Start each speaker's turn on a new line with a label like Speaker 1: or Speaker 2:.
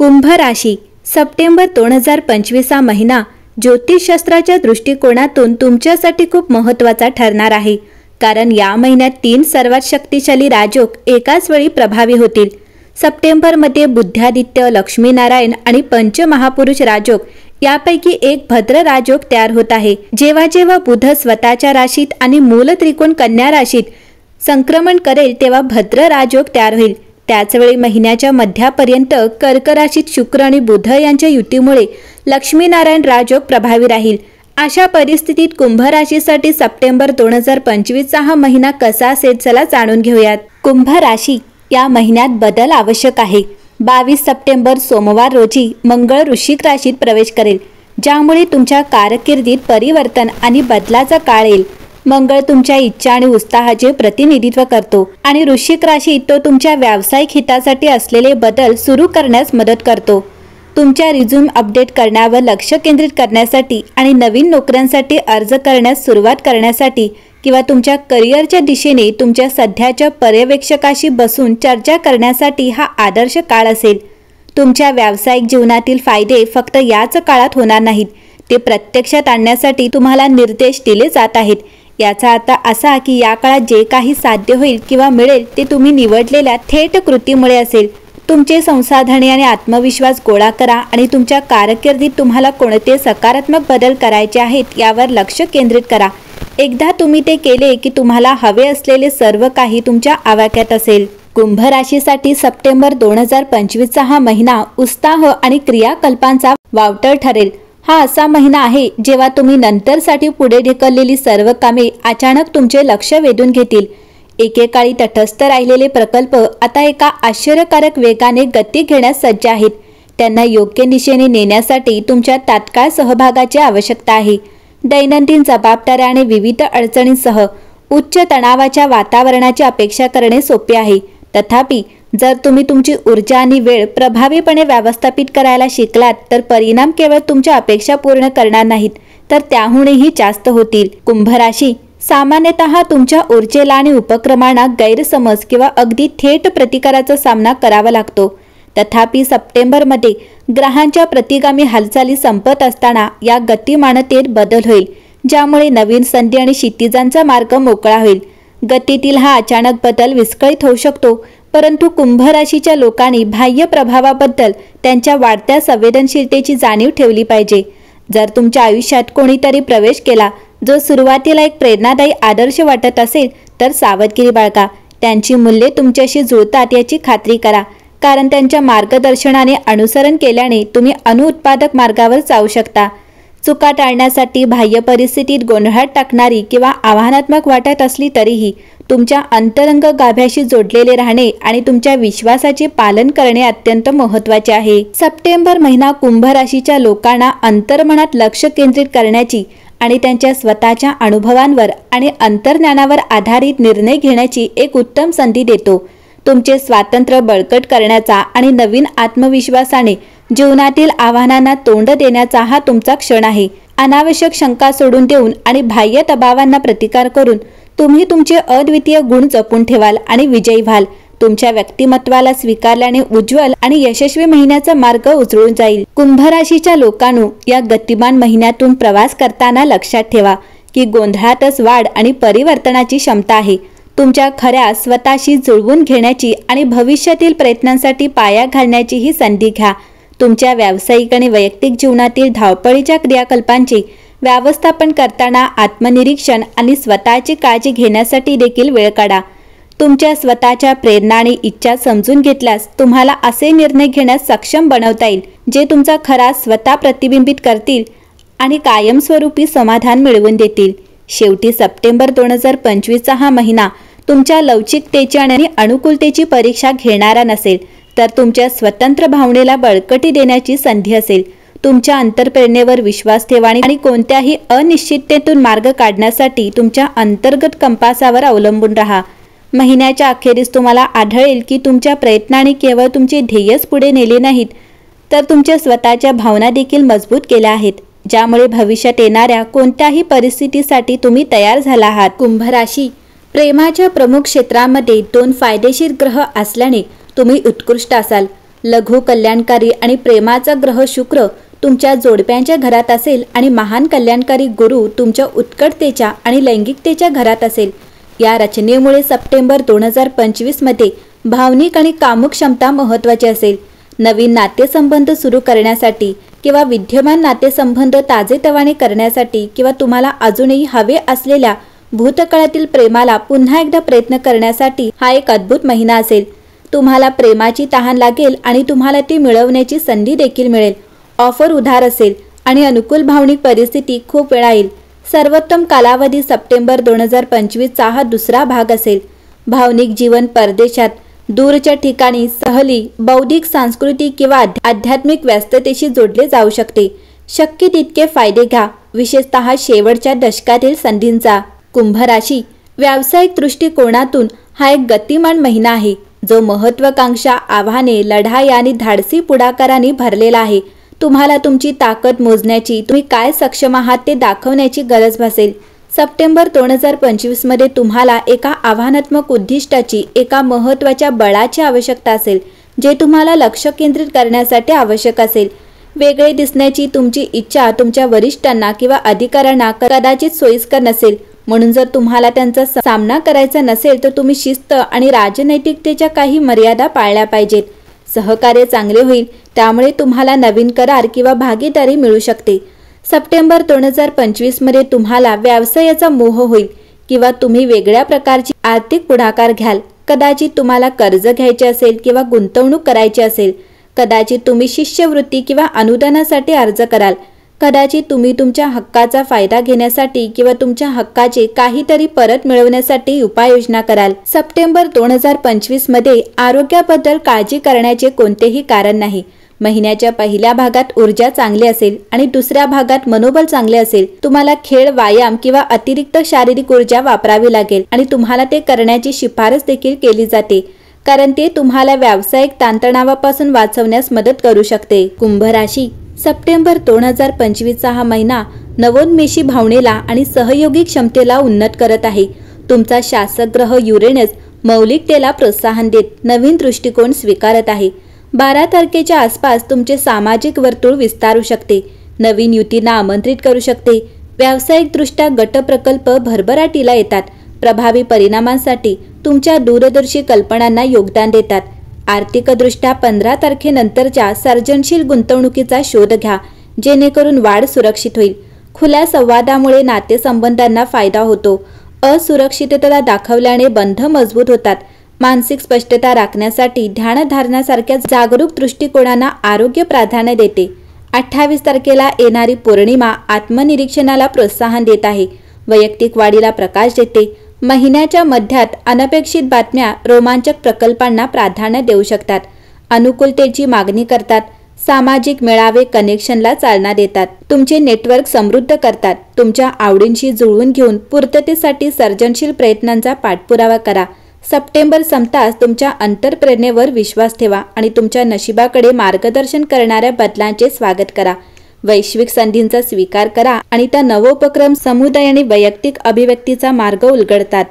Speaker 1: कुंभ राशी सप्टेंबर 2025 हा महिना ज्योतिषशास्त्राच्या दृष्टिकोनातून तुमच्यासाठी खूप महत्त्वाचा ठरणार आहे। कारण या महिन्यात 3 सर्वात शक्तिशाली राजयोग एकाच वेळी प्रभावी होतील। सप्टेंबरमध्ये बुद्धादित्य, लक्ष्मीनारायण आणि पंचमहापुरुष राजयोग यापैकी एक भद्र राजयोग तयार होत आहे। जेव्हा जेव्हा बुध स्वतःच्या राशीत आणि मूल त्रिकोण कन्या राशीत संक्रमण करेल तेव्हा भद्र राजयोग तयार होईल। त्याचवेळी महिन्याच्या मध्यापर्यंत कर्क राशीत शुक्र आणि बुध यांच्या युतीमुळे लक्ष्मीनारायण राजयोग प्रभावी राहील। अशा परिस्थितीत कुंभ राशीसाठी सप्टेंबर 2025 चा हा महिना कसा असेल चला जाणून घेऊयात। कुंभ राशी या महिन्यात बदल आवश्यक आहे। 22 सप्टेंबर सोमवार रोजी मंगळ वृश्चिक राशीत प्रवेश करेल, ज्यामुळे तुमच्या कारकिर्दीत परिवर्तन आणि बदलाचा काळ येईल। मंगळ तुमच्या इच्छा आणि उत्साहाचे प्रतिनिधित्व करतो आणि वृश्चिक राशीत तो तुमच्या व्यावसायिक हितासाठी असलेले बदल सुरू करण्यास मदत करतो। तुमच्या रिझ्यूम अपडेट करण्यावर लक्ष केंद्रित करण्यासाठी आणि नवीन नोकऱ्यांसाठी अर्ज करण्यास सुरुवात करण्यासाठी किंवा तुमच्या करिअरच्या दिशेने तुमच्या सध्याच्या पर्यवेक्षकाशी बसून चर्चा करण्यासाठी हा आदर्श काळ असेल। तुमच्या व्यावसायिक जीवनातील फायदे फक्त याच काळात होणार नाहीत, ते प्रत्यक्षात आणण्यासाठी तुम्हाला निर्देश दिले जात आहेत। याचा अर्थ असा की या काळात जे काही साध्य होईल किंवा मिळेल ते तुम्ही निवडलेल्या थेट कृतीमुळे असेल। तुमचे संसाधने आणि आत्मविश्वास गोळा करा आणि तुमच्या कारकिर्दीत तुम्हाला कोणते सकारात्मक बदल करायचे आहेत यावर लक्ष केंद्रित करा। एकदा तुम्ही ते केले की तुम्हाला हवे असलेले सर्व काही तुमच्या आवाक्यात असेल। कुंभ राशीसाठी सप्टेंबर 2025 चा हा महिना उत्साह आणि क्रियाकल्पांचा वावटळ ठरेल। हा असा महिना आहे जेव्हा तुम्ही नंतरसाठी पुढे ढकललेली सर्व कामे अचानक तुमचे लक्ष वेधून घेतील। एकेकाळी तटस्थ राहिलेले प्रकल्प आता एका आश्चर्यकारक वेगाने गती घेण्यास सज्ज आहेत। त्यांना योग्य दिशेने नेण्यासाठी तुमच्या तात्काळ सहभागाची आवश्यकता आहे। दैनंदिन जबाबदाऱ्या आणि विविध अडचणींसह उच्च तणावाच्या वातावरणाची अपेक्षा करणे सोपे आहे। तथापि जर तुम्ही तुमची ऊर्जा आणि वेळ प्रभावीपणे व्यवस्थापित करायला शिकलात तर परिणाम केवळ तुमच्या अपेक्षा पूर्ण करणार नाहीत तर त्याहूनही जास्त होतील। कुंभ राशी सामान्यतः तुमच्या ऊर्जेला आणि उपक्रमांना गैरसमज किंवा अगदी थेट प्रतिकाराचा सामना करावा लागतो। तथापि सप्टेंबरमध्ये ग्रहांच्या प्रतिगामी हालचाली संपत असताना या गतिमानतेत बदल होईल, ज्यामुळे नवीन संधी आणि क्षितिजांचा मार्ग मोकळा होईल। गतीतील हा अचानक बदल विस्कळीत होऊ शकतो, परंतु कुंभ राशीच्या लोकांनी बाह्य प्रभावाबद्दल त्यांच्या वाढत्या संवेदनशीलतेची जाणीव ठेवली पाहिजे। जर तुमच्या आयुष्यात कोणीतरी प्रवेश केला जो सुरुवातीला एक प्रेरणादायी आदर्श वाटत असेल तर सावधगिरी बाळगा। त्यांची मूल्ये तुमच्याशी जुळतात याची खात्री करा, कारण त्यांच्या मार्गदर्शनाने अनुसरण केल्याने तुम्ही अनुत्पादक मार्गावर जाऊ शकता। चुका टाळण्यासाठी बाह्य परिस्थितीत गोंधळात टाकणारी किंवा आव्हानात्मक वाटत असली तरीही तुमच्या अंतरंग गाभ्याशी जोडलेले राहणे आणि तुमच्या विश्वासाचे पालन करणे अत्यंत महत्त्वाचे आहे। सप्टेंबर महिना कुंभ राशीच्या लोकांना अंतर्मनात लक्ष केंद्रित करण्याची आणि त्यांच्या स्वतःच्या अनुभवांवर आणि अंतर्ज्ञानावर आधारित निर्णय घेण्याची एक उत्तम संधी देतो। तुमचे स्वातंत्र्य बळकट करण्याचा आणि नवीन आत्मविश्वासाने जीवनातील आव्हानांना तोंड देण्याचा हा तुमचा क्षण आहे। अनावश्यक शंका सोडून देऊन आणि बाह्य दबावांना प्रतिकार करून तुम्ही तुमचे अद्वितीय गुण जपून ठेवाल आणि विजयी व्हाल। तुमच्या व्यक्तिमत्वाला स्वीकारल्याने उज्ज्वल आणि यशस्वी महिन्याचा मार्ग उजळून जाईल। कुंभ राशीच्या लोकांनो, या गतिमान महिन्यातून प्रवास करताना लक्षात ठेवा की गोंधळातच वाढ आणि परिवर्तनाची क्षमता आहे। तुमच्या खऱ्या स्वतःशी जुळवून घेण्याची आणि भविष्यातील प्रयत्नांसाठी पाया घालण्याची ही संधी घ्या। तुमच्या व्यावसायिक आणि वैयक्तिक जीवनातील धावपळीच्या क्रियाकल्पांचे व्यवस्थापन करताना आत्मनिरीक्षण आणि स्वतःची काळजी घेण्यासाठी देखील वेळ काढा। तुमच्या स्वतःच्या प्रेरणा आणि इच्छा समजून घेतल्यास तुम्हाला असे निर्णय घेण्यास सक्षम बनवता येईल जे तुमचा खरा स्वतः प्रतिबिंबित करतील आणि कायमस्वरूपी समाधान मिळवून देतील। शेवटी सप्टेंबर 2025 चा हा महिना तुमच्या लवचिकतेची आणि अनुकूलतेची परीक्षा घेणारा नसेल, तर तुमच्या स्वतंत्र भावनेला बळकटी देण्याची संधी असेल। तुमच्या अंतर्प्रेरणेवर विश्वास ठेवा आणि कोणत्याही अनिश्चिततेतून मार्ग काढण्यासाठी तुमच्या अंतर्गत कंपासावर अवलंबून राहा। महिन्याच्या अखेरीस तुम्हाला आढळेल की तुमच्या प्रयत्नांनी केवळ तुमचे ध्येयच पुढे नेले नाहीत, तर तुमच्या स्वतःच्या भावना देखील मजबूत केल्या आहेत, ज्यामुळे भविष्यात येणाऱ्या कोणत्याही परिस्थितीसाठी तुम्ही तयार झाला आहात। कुंभ राशी प्रेमाच्या प्रमुख क्षेत्रांमध्ये 2 फायदेशीर ग्रह असल्याने तुम्ही उत्कृष्ट असाल। लघु कल्याणकारी आणि प्रेमाचा ग्रह शुक्र तुमच्या जोडप्यांच्या घरात असेल आणि महान कल्याणकारी गुरु तुमच्या उत्कटतेच्या आणि लैंगिकतेच्या घरात असेल. या रचनेमुळे सप्टेंबर 2025 मध्ये भावनिक आणि कामुक क्षमता महत्त्वाची असेल. नवीन नातेसंबंध सुरू करण्यासाठी किंवा विद्यमान नातेसंबंध ताजेतवाने करण्यासाठी किंवा तुम्हाला अजूनही हवे असलेल्या भूतकाळातील प्रेमाला पुन्हा एकदा प्रयत्न करण्यासाठी हा एक अद्भुत महिना असेल. तुम्हाला प्रेमाची तहान लागेल आणि तुम्हाला ती मिळवण्याची संधी देखील मिळेल. ऑफर उधार असेल आणि अनुकूल भावनिक परिस्थिती खूप वेळा येईल. सर्वोत्तम कालावधी सप्टेंबर 2025चा हा दुसरा भाग असेल. भावनिक जीवन परदेशात, दूरच्या ठिकाणी, सहली, बौद्धिक, सांस्कृतिक किंवा आध्यात्मिक व्यस्ततेशी जोडले जाऊ शकते. शक्य तितके फायदे घ्या, विशेषतः शेवटच्या दशकातील संधींचा. कुंभ राशी, व्यावसायिक दृष्टिकोनातून हा एक गतिमान महिना आहे जो महत्त्वाकांक्षा, आव्हाने, लढाई आणि धाडसी पुढाकारांनी भरलेला आहे. तुम्हाला तुमची ताकद मोजण्याची, तुम्ही काय सक्षम आहात ते दाखवण्याची गरज भासेल. सप्टेंबर 2025 मध्ये तुम्हाला एका आव्हानात्मक उद्दिष्टाची, एका महत्त्वाच्या बळाची आवश्यकता असेल जे तुम्हाला लक्ष केंद्रित करण्यासाठी आवश्यक असेल. वेगळे दिसण्याची तुमची इच्छा तुमच्या वरिष्ठांना किंवा अधिकाऱ्यांना कदाचित सोयीस्कर नसेल. म्हणून जर तुम्हाला त्यांचा सामना करायचा नसेल तर तुम्ही शिस्त आणि राजनैतिकतेच्या काही मर्यादा पाळल्या पाहिजेत. सहकार्य चांगले होईल, त्यामुळे तुम्हाला नवीन करार किंवा भागीदारी मिळू शकते. सप्टेंबर 2025 मध्ये तुम्हाला व्यवसायाचा मोह होईल किंवा तुम्ही वेगळ्या प्रकारची आर्थिक पुढाकार घ्याल. कदाचित तुम्हाला कर्ज घ्यायचे असेल किंवा गुंतवणूक करायची असेल. कदाचित तुम्ही शिष्यवृत्ती किंवा अनुदानासाठी अर्ज कराल. कदाचित तुम्ही तुमच्या हक्काचा फायदा घेण्यासाठी किंवा तुमच्या हक्काचे काहीतरी परत मिळवण्यासाठी उपाययोजना कराल. सप्टेंबर 2025 मध्ये आरोग्याबद्दल काळजी करण्याचे कोणतेही कारण नाही. महिन्याच्या पहिल्या भागात ऊर्जा चांगली असेल आणि दुसऱ्या भागात मनोबल चांगले असेल. तुम्हाला खेळ, व्यायाम किंवा अतिरिक्त शारीरिक ऊर्जा वापरावी लागेल आणि तुम्हाला ते करण्याची शिफारस देखील केली जाते कारण ते तुम्हाला व्यावसायिक ताणतणावापासून वाचवण्यास मदत करू शकते. कुंभ राशी, सप्टेंबर 2025चा हा महिना नवोन्मेषी भावनेला आणि सहयोगी क्षमतेला उन्नत करत आहे. तुमचा शासक ग्रह युरेनस मौलिकतेला प्रोत्साहन देत नवीन दृष्टिकोन स्वीकारत आहे. 12 तारखेच्या आसपास तुमचे सामाजिक वर्तुळ विस्तारू शकते, नवीन युतींना आमंत्रित करू शकते. व्यावसायिकदृष्ट्या गट प्रकल्प भरभराटीला येतात. प्रभावी परिणामांसाठी तुमच्या दूरदर्शी कल्पनांना योगदान देतात. आर्थिकदृष्ट्या 15 तारखेनंतरच्या सर्जनशील गुंतवणुकीचा शोध घ्या जेणेकरून वाढ सुरक्षित होईल. खुल्या संवादामुळे नातेसंबंधांना फायदा होतो. असुरक्षितता दाखवल्याने बंध मजबूत होतात. मानसिक स्पष्टता राखण्यासाठी ध्यानधारणासारख्या जागरूक दृष्टिकोनांना आरोग्य प्राधान्य देते. 28 तारखेला येणारी पौर्णिमा आत्मनिरीक्षणाला प्रोत्साहन देत आहे, वैयक्तिक वाढीला प्रकाश देते. महिन्याच्या मध्यात अनपेक्षित बातम्या रोमांचक प्रकल्पांना प्राधान्य देऊ शकतात, अनुकूलतेची मागणी करतात. सामाजिक मेळावे कनेक्शनला चालना देतात, तुमचे नेटवर्क समृद्ध करतात. तुमच्या आवडींशी जुळवून घेऊन पूर्ततेसाठी सर्जनशील प्रयत्नांचा पाठपुरावा करा. सप्टेंबर संपताच तुमच्या अंतर्प्रेरणेवर विश्वास ठेवा आणि तुमच्या नशिबाकडे मार्गदर्शन करणाऱ्या बदलांचे स्वागत करा. वैश्विक संधींचा स्वीकार करा आणि त्या नवोपक्रम, समुदाय आणि वैयक्तिक अभिव्यक्तीचा मार्ग उलगडतात.